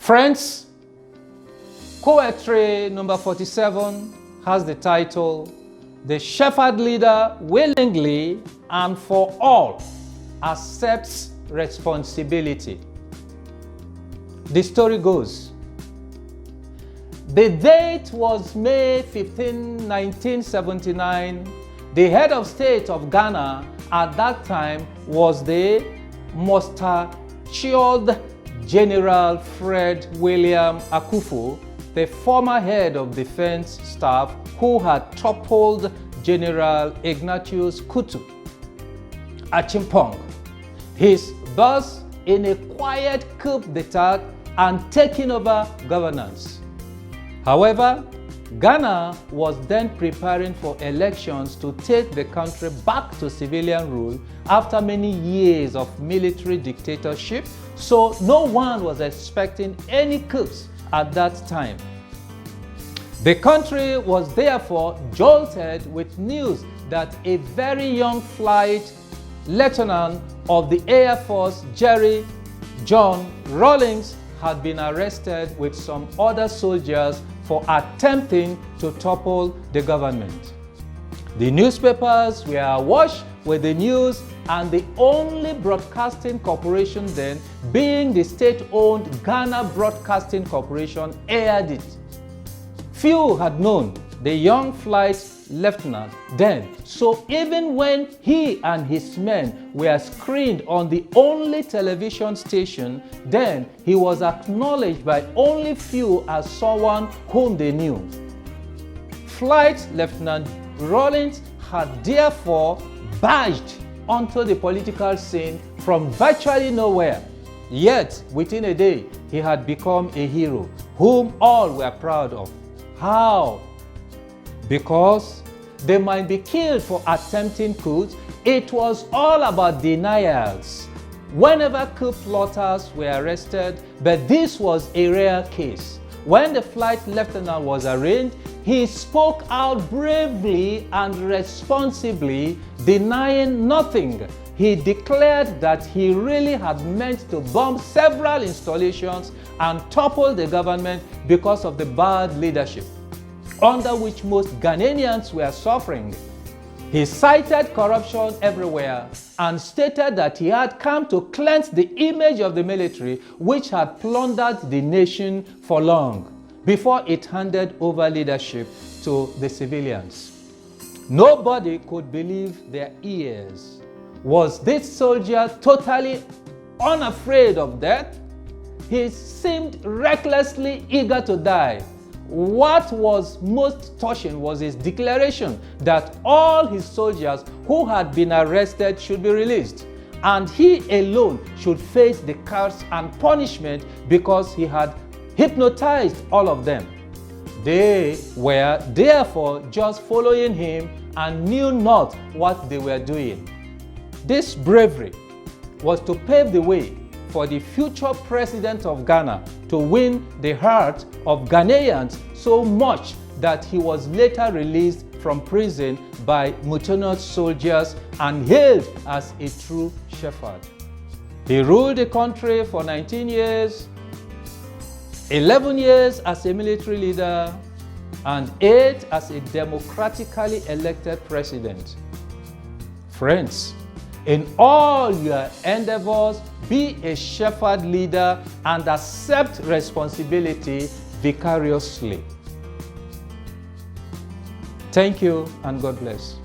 Friends, QUOWETRY number 47 has the title, "The Shepherd Leader Willingly and for All Accepts Responsibility." The story goes, the date was May 15, 1979. The head of state of Ghana at that time was the mustachioed General Fred William Akufo, the former head of defense staff who had toppled General Ignatius Kutu Achimpong, his boss, in a quiet coup d'etat and taking over governance. However, Ghana was then preparing for elections to take the country back to civilian rule after many years of military dictatorship, so no one was expecting any coups at that time. The country was therefore jolted with news that a very young flight lieutenant of the Air Force, Jerry John Rawlings, had been arrested with some other soldiers for attempting to topple the government. The newspapers were awash with the news, and the only broadcasting corporation then, being the state-owned Ghana Broadcasting Corporation, aired it. Few had known the young flight lieutenant then, so even when he and his men were screened on the only television station, then he was acknowledged by only few as someone whom they knew. Flight Lieutenant Rawlings had therefore barged onto the political scene from virtually nowhere. Yet, within a day, he had become a hero whom all were proud of. How? Because they might be killed for attempting coups. It was all about denials whenever coup plotters were arrested, but this was a rare case. When the flight lieutenant was arraigned, he spoke out bravely and responsibly, denying nothing. He declared that he really had meant to bomb several installations and topple the government because of the bad leadership under which most Ghanaians were suffering. He cited corruption everywhere and stated that he had come to cleanse the image of the military, which had plundered the nation for long, before it handed over leadership to the civilians. Nobody could believe their ears. Was this soldier totally unafraid of death? He seemed recklessly eager to die. What was most touching was his declaration that all his soldiers who had been arrested should be released, and he alone should face the curse and punishment because he had hypnotized all of them. They were therefore just following him and knew not what they were doing. This bravery was to pave the way for the future president of Ghana to win the heart of Ghanaians so much that he was later released from prison by mutinous soldiers and hailed as a true shepherd. He ruled the country for 19 years, 11 years as a military leader, and 8 as a democratically elected president. Friends, in all your endeavors, be a shepherd leader and accept responsibility vicariously. Thank you and God bless.